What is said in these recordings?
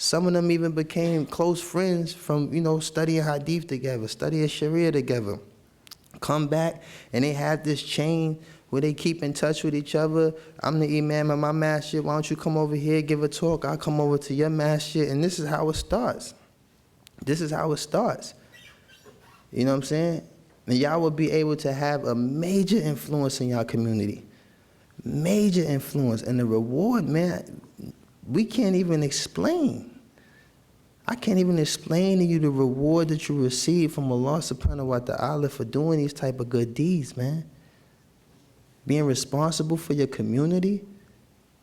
Some of them even became close friends from, studying Hadith together, studying Sharia together. Come back, and they have this chain where they keep in touch with each other. I'm the imam of my masjid. Why don't you come over here, give a talk? I'll come over to your masjid. And this is how it starts. This is how it starts. You know what I'm saying? And y'all will be able to have a major influence in y'all community. Major influence. And the reward, man, we can't even explain. I can't even explain to you the reward that you receive from Allah subhanahu wa ta'ala for doing these type of good deeds, man. Being responsible for your community,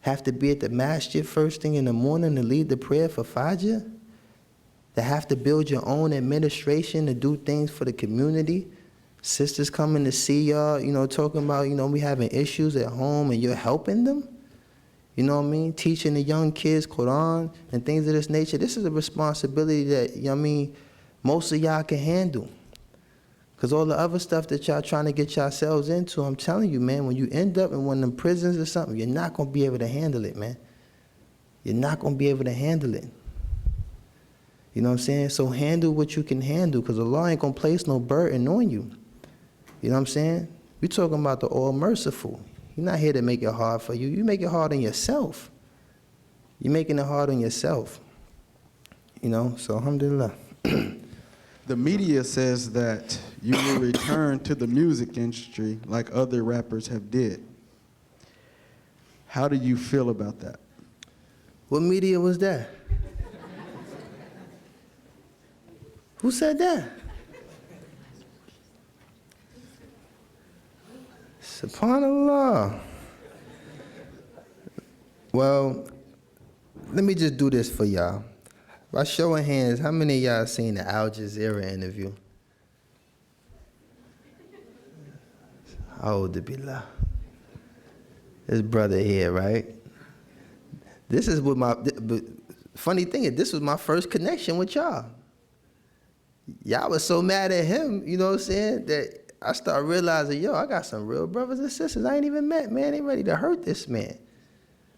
have to be at the masjid first thing in the morning to lead the prayer for Fajr, to have to build your own administration to do things for the community, sisters coming to see y'all, talking about, we having issues at home and you're helping them. You know what I mean? Teaching the young kids Quran and things of this nature. This is a responsibility that, most of y'all can handle. Because all the other stuff that y'all trying to get yourselves into, I'm telling you, man, when you end up in one of them prisons or something, you're not going to be able to handle it, man. You're not going to be able to handle it. You know what I'm saying? So handle what you can handle, because Allah ain't going to place no burden on you. You know what I'm saying? We're talking about the all-merciful. He's not here to make it hard for you. You make it hard on yourself. You're making it hard on yourself. So alhamdulillah. The media says that you will return to the music industry like other rappers have did. How do you feel about that? What media was that? Who said that? SubhanAllah. Well, let me just do this for y'all. By show of hands, how many of y'all seen the Al Jazeera interview? A'udhu billah. This brother here, right? This is what funny thing is, this was my first connection with y'all. Y'all was so mad at him, you know what I'm saying, that I started realizing, I got some real brothers and sisters I ain't even met, man. They ready to hurt this man.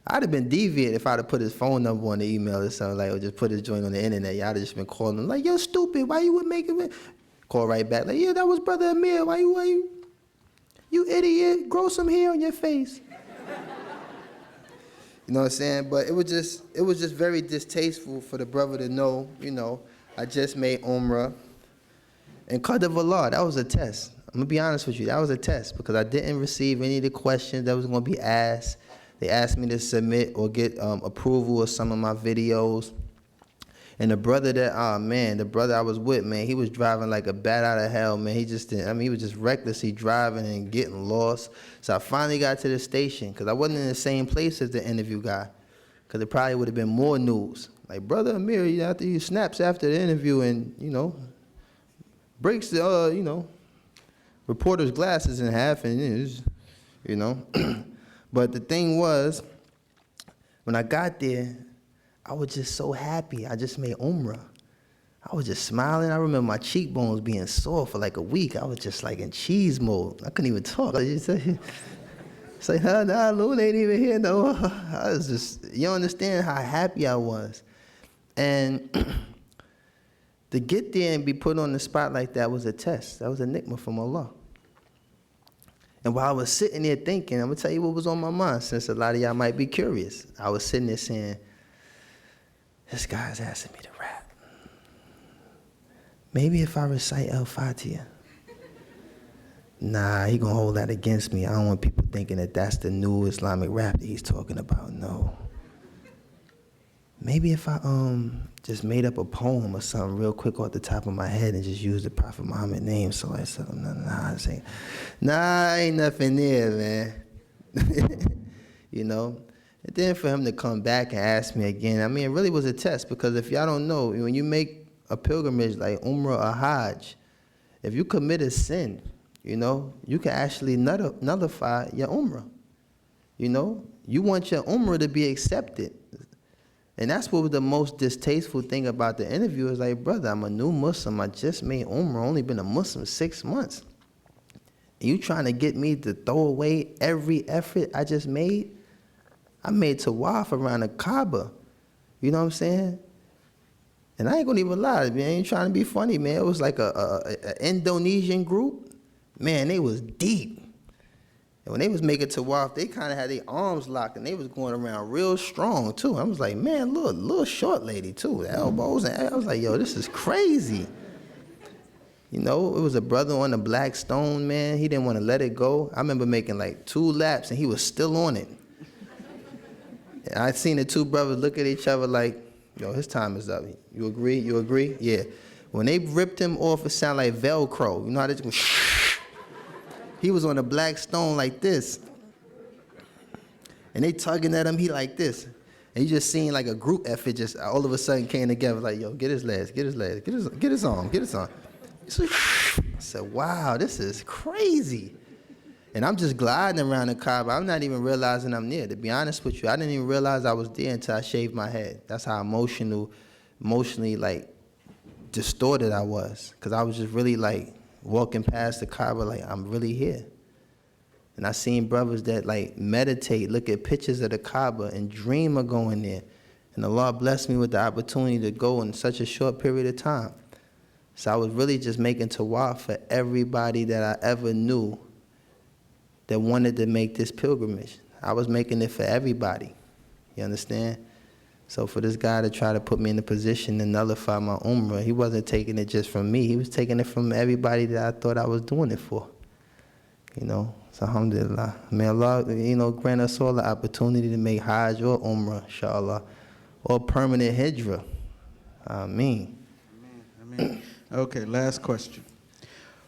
I'd have been deviant if I'd have put his phone number on the email or something, or just put his joint on the internet. Y'all have just been calling him like, yo, stupid, why you would make it? Call right back, like, yeah, that was Brother Amir, why you idiot, grow some hair on your face. You know what I'm saying? But it was just very distasteful for the brother to know, I just made Umrah. And Qadr of Allah, that was a test. I'm going to be honest with you, that was a test, because I didn't receive any of the questions that was going to be asked. They asked me to submit or get approval of some of my videos. And the brother the brother I was with, man, he was driving like a bat out of hell, man. He was just recklessly driving and getting lost. So I finally got to the station, because I wasn't in the same place as the interview guy, because it probably would have been more news. Like, Brother Amir, he snaps after the interview and, breaks the, reporter's glasses in half, and, But the thing was, when I got there, I was just so happy. I just made Umrah. I was just smiling. I remember my cheekbones being sore for like a week. I was just like in cheese mode. I couldn't even talk. I just say, nah, Lou ain't even here, no. I was just, you don't understand how happy I was. And to get there and be put on the spot like that was a test. That was a ni'mah from Allah. And while I was sitting there thinking, I'm going to tell you what was on my mind, since a lot of y'all might be curious. I was sitting there saying, this guy's asking me to rap. Maybe if I recite Al-Fatiha. Nah, he going to hold that against me. I don't want people thinking that that's the new Islamic rap that he's talking about. No. Maybe if I just made up a poem or something real quick off the top of my head and just used the Prophet Muhammad's name, so I said, nah, ain't nothing there, man. And then for him to come back and ask me again, it really was a test, because if y'all don't know, when you make a pilgrimage like Umrah or Hajj, if you commit a sin, you can actually nullify your Umrah. You want your Umrah to be accepted. And that's what was the most distasteful thing about the interview. Is like, brother, I'm a new Muslim. I just made Umrah, only been a Muslim 6 months. And you trying to get me to throw away every effort I just made? I made tawaf around the Kaaba. You know what I'm saying? And I ain't gonna even lie, man, I ain't trying to be funny, man. It was like a Indonesian group. Man, they was deep. And when they was making tawaf, they kind of had their arms locked, and they was going around real strong, too. I was like, man, little short lady, too, the elbows. And I was like, yo, this is crazy. You know, it was a brother on the black stone, man. He didn't want to let it go. I remember making like 2 laps, and he was still on it. And I seen the 2 brothers look at each other like, yo, his time is up. You agree? You agree? Yeah. When they ripped him off, it sounded like Velcro. You know how they just go, he was on a black stone like this. And they tugging at him, he like this. And you just seen like a group effort just all of a sudden came together like, yo, get his legs, get his legs, get his arm, get his arm. So, I said, wow, this is crazy. And I'm just gliding around the Kaaba. I'm not even realizing I'm near. To be honest with you, I didn't even realize I was there until I shaved my head. That's how emotionally like distorted I was. Because I was just really like walking past the Kaaba like, I'm really here. And I seen brothers that like meditate, look at pictures of the Kaaba and dream of going there. And Allah blessed me with the opportunity to go in such a short period of time. So I was really just making tawaf for everybody that I ever knew that wanted to make this pilgrimage. I was making it for everybody. You understand? So for this guy to try to put me in a position to nullify my umrah, he wasn't taking it just from me. He was taking it from everybody that I thought I was doing it for. You know? So alhamdulillah. May Allah, grant us all the opportunity to make hajj or umrah, inshallah, or permanent hijrah. Ameen. Amen. Okay, last question.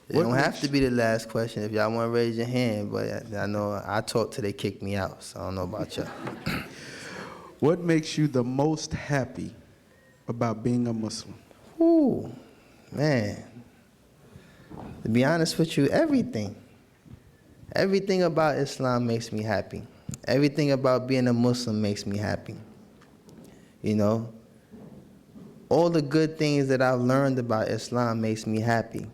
It don't have to be the last question if y'all want to raise your hand, but I know I talk till they kick me out, so I don't know about y'all. What makes you the most happy about being a Muslim? Ooh, man. To be honest with you, everything. Everything about Islam makes me happy. Everything about being a Muslim makes me happy. You know? All the good things that I've learned about Islam makes me happy.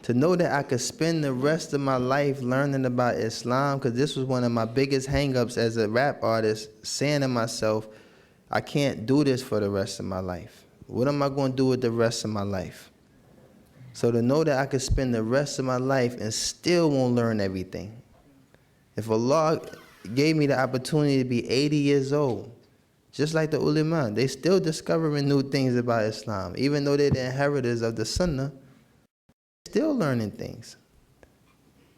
To know that I could spend the rest of my life learning about Islam, because this was one of my biggest hang-ups as a rap artist, saying to myself, I can't do this for the rest of my life. What am I going to do with the rest of my life? So to know that I could spend the rest of my life and still won't learn everything. If Allah gave me the opportunity to be 80 years old, just like the ulama, they still discovering new things about Islam. Even though they're the inheritors of the Sunnah, still learning things.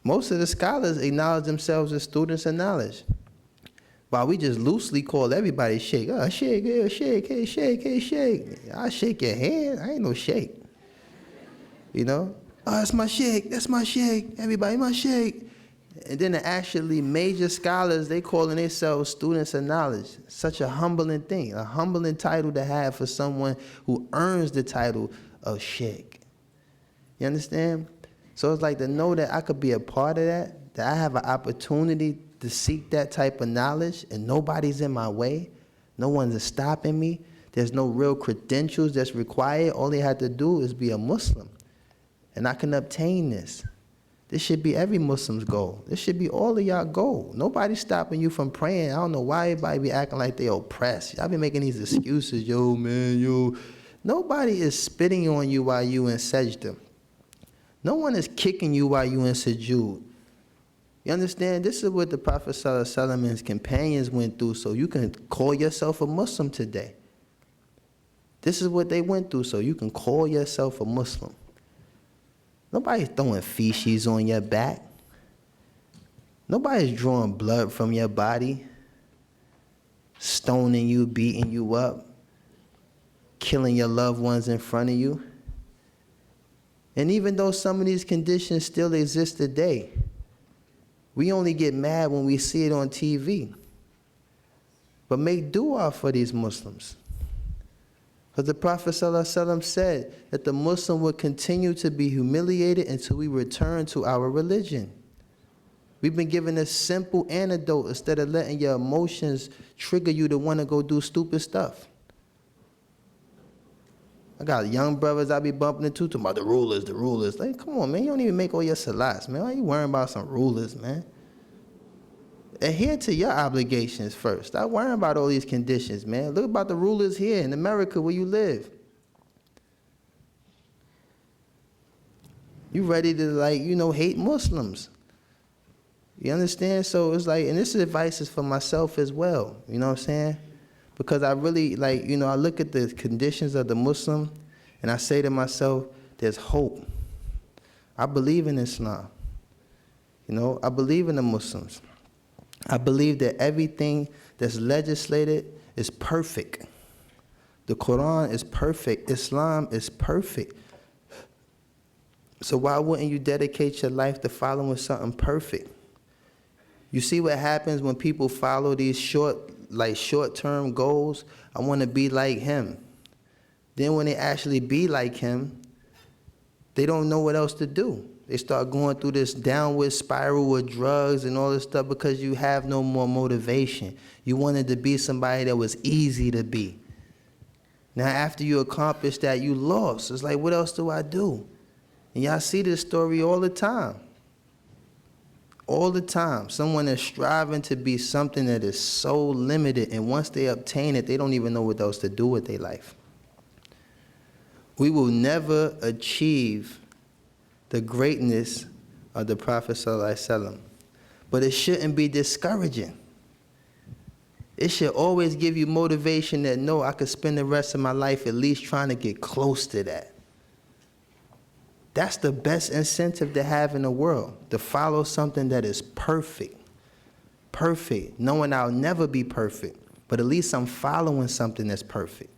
Most of the scholars acknowledge themselves as students of knowledge. While we just loosely call everybody sheikh. Oh, sheikh, yeah, sheikh, hey, sheikh, hey, sheikh. I shake your hand, I ain't no sheikh. You know? Oh, that's my sheikh, everybody my sheikh. And then the actually major scholars, they calling themselves students of knowledge. Such a humbling thing, a humbling title to have for someone who earns the title of sheikh. You understand? So it's like to know that I could be a part of that I have an opportunity to seek that type of knowledge and nobody's in my way. No one's stopping me. There's no real credentials that's required. All they have to do is be a Muslim. And I can obtain this. This should be every Muslim's goal. This should be all of y'all goal. Nobody's stopping you from praying. I don't know why everybody be acting like they oppressed. Y'all be making these excuses. Yo, man, yo. Nobody is spitting on you while you in sajda. No one is kicking you while you in sujood. You understand? This is what the Prophet ﷺ and his companions went through, so you can call yourself a Muslim today. This is what they went through, so you can call yourself a Muslim. Nobody's throwing feces on your back. Nobody's drawing blood from your body, stoning you, beating you up, killing your loved ones in front of you. And even though some of these conditions still exist today, we only get mad when we see it on TV. But make dua for these Muslims. Because the Prophet ﷺ said that the Muslim would continue to be humiliated until we return to our religion. We've been given a simple antidote instead of letting your emotions trigger you to want to go do stupid stuff. I got young brothers I be bumping into talking about the rulers. Like, come on, man, you don't even make all your salats, man. Why you worrying about some rulers, man? Adhere to your obligations first. Stop worrying about all these conditions, man. Look about the rulers here in America where you live. You ready to, like, you know, hate Muslims. You understand? So it's like, and this advice is for myself as well. You know what I'm saying? Because I really, like, you know, I look at the conditions of the Muslim and I say to myself, there's hope. I believe in Islam. You know, I believe in the Muslims. I believe that everything that's legislated is perfect. The Quran is perfect. Islam is perfect. So why wouldn't you dedicate your life to following something perfect? You see what happens when people follow these short-term goals? I want to be like him. Then when they actually be like him, they don't know what else to do. They start going through this downward spiral with drugs and all this stuff because you have no more motivation. You wanted to be somebody that was easy to be. Now after you accomplish that, you lost. It's like, what else do I do? And y'all see this story all the time. All the time. Someone is striving to be something that is so limited, and once they obtain it, they don't even know what else to do with their life. We will never achieve the greatness of the Prophet ﷺ, but it shouldn't be discouraging. It should always give you motivation that, no, I could spend the rest of my life at least trying to get close to that. That's the best incentive to have in the world, to follow something that is perfect. Perfect, knowing I'll never be perfect, but at least I'm following something that's perfect.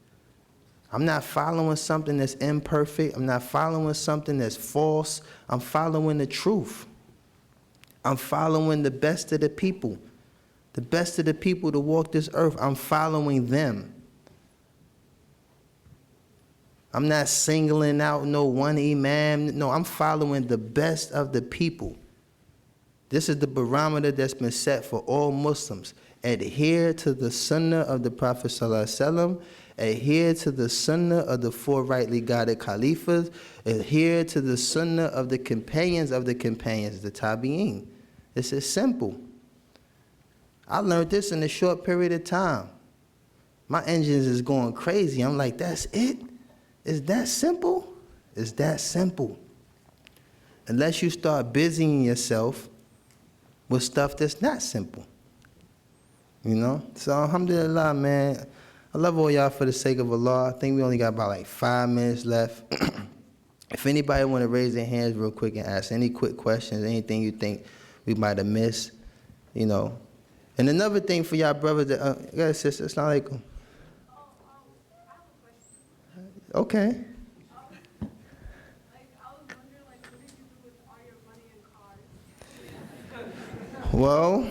I'm not following something that's imperfect. I'm not following something that's false. I'm following the truth. I'm following the best of the people. The best of the people to walk this earth. I'm following them. I'm not singling out no one imam. No, I'm following the best of the people. This is the barometer that's been set for all Muslims. Adhere to the sunnah of the Prophet ﷺ. Adhere to the sunnah of the four rightly guided caliphs. Adhere to the sunnah of the companions, the tabi'een. This is simple. I learned this in a short period of time. My engines is going crazy. I'm like, that's it? It's that simple? It's that simple. Unless you start busying yourself with stuff that's not simple. You know? So alhamdulillah, man. I love all y'all for the sake of Allah. I think we only got about like 5 minutes left. If anybody want to raise their hands real quick and ask any quick questions, anything you think we might have missed, you know. And another thing for y'all brothers that, go ahead, sister, assalamu alaikum. Okay. Well,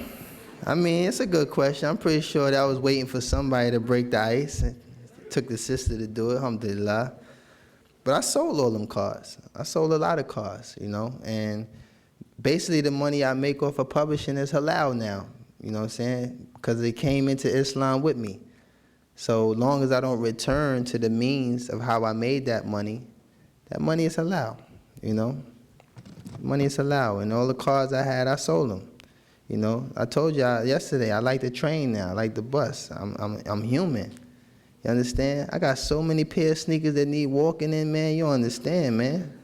I mean, it's a good question. I'm pretty sure that I was waiting for somebody to break the ice. It took the sister to do it, alhamdulillah. But I sold all them cars. I sold a lot of cars, you know. And basically the money I make off of publishing is halal now, you know what I'm saying? Because it came into Islam with me. So long as I don't return to the means of how I made that money is halal, you know. Money is halal. And all the cars I had, I sold them. You know, I told y'all yesterday, I like the train now. I like the bus. I'm human. You understand? I got so many pair of sneakers that need walking in, man. You don't understand, man.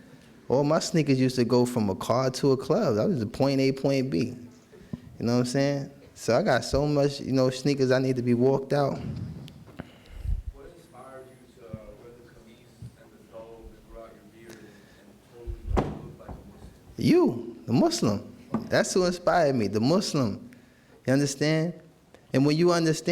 All my sneakers used to go from a car to a club. That was the point A, point B. You know what I'm saying? So I got so much, you know, sneakers I need to be walked out. What inspired you to wear the kameez and the thobe and grow out your beard and totally look like a Muslim? You, the Muslim. That's who inspired me, the Muslim. You understand? And when you understand